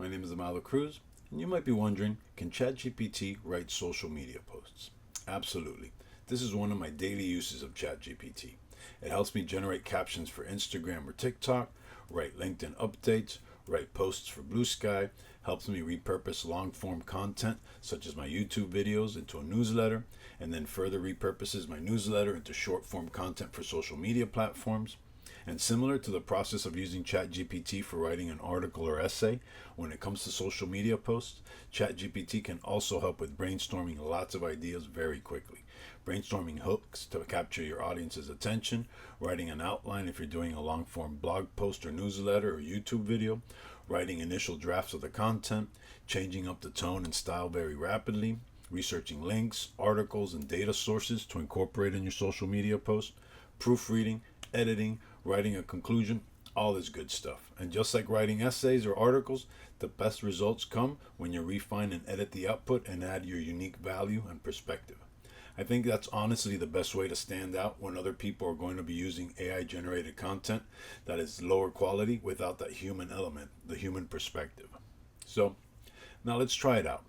My name is Amado Cruz, and you might be wondering, can ChatGPT write social media posts? Absolutely. This is one of my daily uses of ChatGPT. It helps me generate captions for Instagram or TikTok, write LinkedIn updates, write posts for Blue Sky, helps me repurpose long-form content such as my YouTube videos into a newsletter, and then further repurposes my newsletter into short-form content for social media platforms. And similar to the process of using ChatGPT for writing an article or essay, when it comes to social media posts, ChatGPT can also help with brainstorming lots of ideas very quickly. Brainstorming hooks to capture your audience's attention, writing an outline if you're doing a long-form blog post or newsletter or YouTube video, writing initial drafts of the content, changing up the tone and style very rapidly, researching links, articles, and data sources to incorporate in your social media post, proofreading, editing, writing a conclusion, all this good stuff. And just like writing essays or articles, the best results come when you refine and edit the output and add your unique value and perspective. I think that's honestly the best way to stand out when other people are going to be using AI generated content that is lower quality without that human element, the human perspective. So now let's try it out.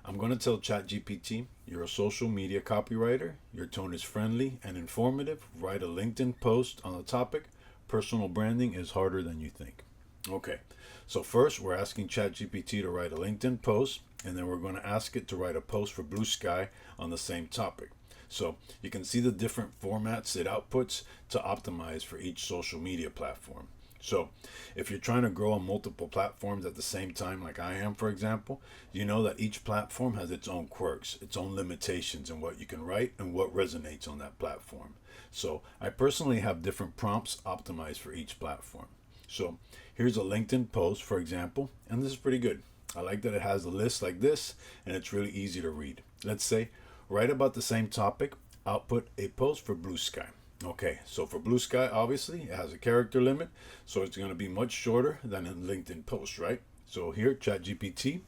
I'm going to tell ChatGPT, you're a social media copywriter, your tone is friendly and informative, write a LinkedIn post on the topic, personal branding is harder than you think. Okay, so first we're asking ChatGPT to write a LinkedIn post, and then we're going to ask it to write a post for Blue Sky on the same topic. So you can see the different formats it outputs to optimize for each social media platform. So if you're trying to grow on multiple platforms at the same time, like I am, for example, you know that each platform has its own quirks, its own limitations in what you can write and what resonates on that platform. So I personally have different prompts optimized for each platform. So here's a LinkedIn post, for example, and this is pretty good. I like that it has a list like this and it's really easy to read. Let's say, write about the same topic, output a post for Blue Sky. Okay, so for Blue Sky, obviously, it has a character limit, so it's going to be much shorter than a LinkedIn post, right? So here, ChatGPT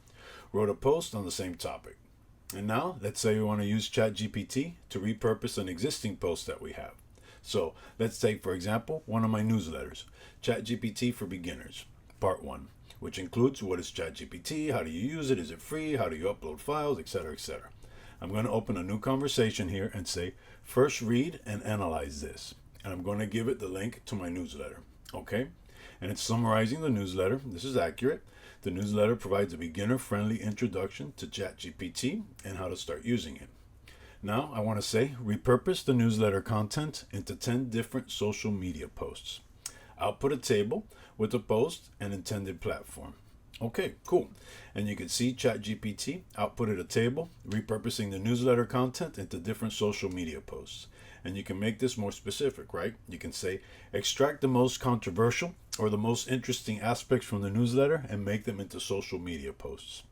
wrote a post on the same topic. And now, let's say we want to use ChatGPT to repurpose an existing post that we have. So let's take, for example, one of my newsletters, ChatGPT for Beginners, Part 1, which includes what is ChatGPT, how do you use it, is it free, how do you upload files, etc., etc. I'm going to open a new conversation here and say, first read and analyze this. And I'm going to give it the link to my newsletter. Okay? And it's summarizing the newsletter. This is accurate. The newsletter provides a beginner-friendly introduction to ChatGPT and how to start using it. Now, I want to say, repurpose the newsletter content into 10 different social media posts. Output a table with the post and intended platform. Okay, cool. And you can see ChatGPT outputted a table, repurposing the newsletter content into different social media posts. And you can make this more specific, right? You can say, extract the most controversial or the most interesting aspects from the newsletter and make them into social media posts.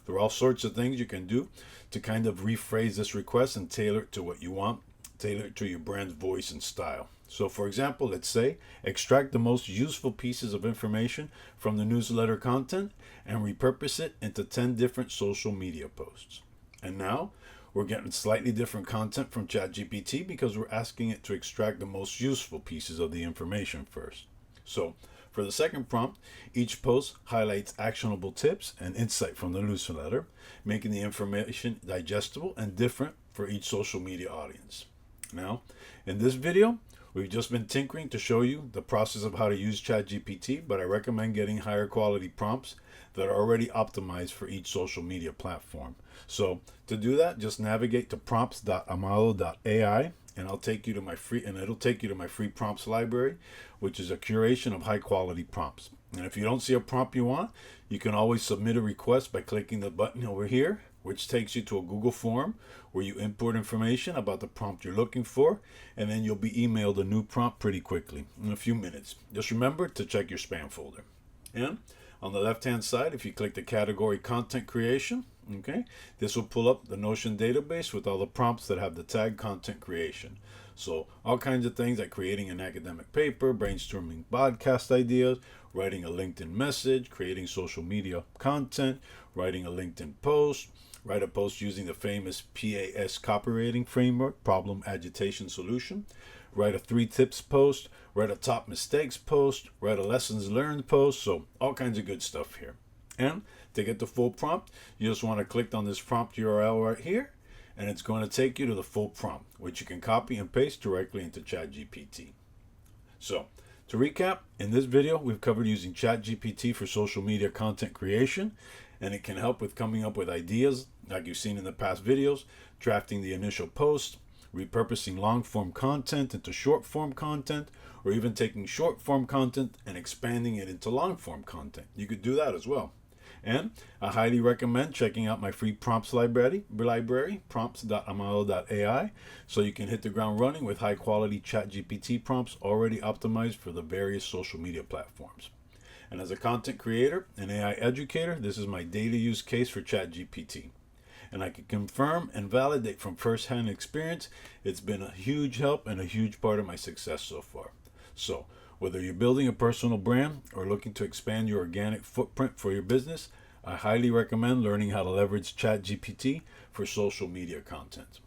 There are all sorts of things you can do to kind of rephrase this request and tailor it to what you want, tailor it to your brand's voice and style. So for example, let's say, extract the most useful pieces of information from the newsletter content and repurpose it into 10 different social media posts. And now we're getting slightly different content from ChatGPT because we're asking it to extract the most useful pieces of the information first. So for the second prompt, each post highlights actionable tips and insight from the newsletter, making the information digestible and different for each social media audience. Now, in this video, we've just been tinkering to show you the process of how to use ChatGPT, but I recommend getting higher quality prompts that are already optimized for each social media platform. So to do that, just navigate to prompts.amado.ai and it'll take you to my free prompts library, which is a curation of high quality prompts. And if you don't see a prompt you want, you can always submit a request by clicking the button over here, which takes you to a Google form where you import information about the prompt you're looking for, and then you'll be emailed a new prompt pretty quickly, in a few minutes. Just remember to check your spam folder. And on the left-hand side, if you click the category Content Creation, okay, this will pull up the Notion database with all the prompts that have the tag Content Creation. So all kinds of things like creating an academic paper, brainstorming podcast ideas, writing a LinkedIn message, creating social media content, writing a LinkedIn post, write a post using the famous PAS copywriting framework, problem, agitation, solution, write a 3 tips post, write a top mistakes post, write a lessons learned post, so all kinds of good stuff here. And to get the full prompt, you just want to click on this prompt URL right here, and it's going to take you to the full prompt, which you can copy and paste directly into ChatGPT. So, to recap, in this video, we've covered using ChatGPT for social media content creation, and it can help with coming up with ideas like you've seen in the past videos, drafting the initial post, repurposing long-form content into short-form content, or even taking short-form content and expanding it into long-form content. You could do that as well. And I highly recommend checking out my free prompts library prompts.amado.ai, so you can hit the ground running with high-quality ChatGPT prompts already optimized for the various social media platforms. And as a content creator and AI educator, this is my daily use case for ChatGPT. And I can confirm and validate from first-hand experience, it's been a huge help and a huge part of my success so far. So, whether you're building a personal brand or looking to expand your organic footprint for your business, I highly recommend learning how to leverage ChatGPT for social media content.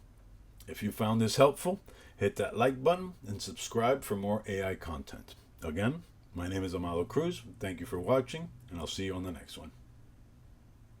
If you found this helpful, hit that like button and subscribe for more AI content. Again, my name is Amado Cruz. Thank you for watching, and I'll see you on the next one.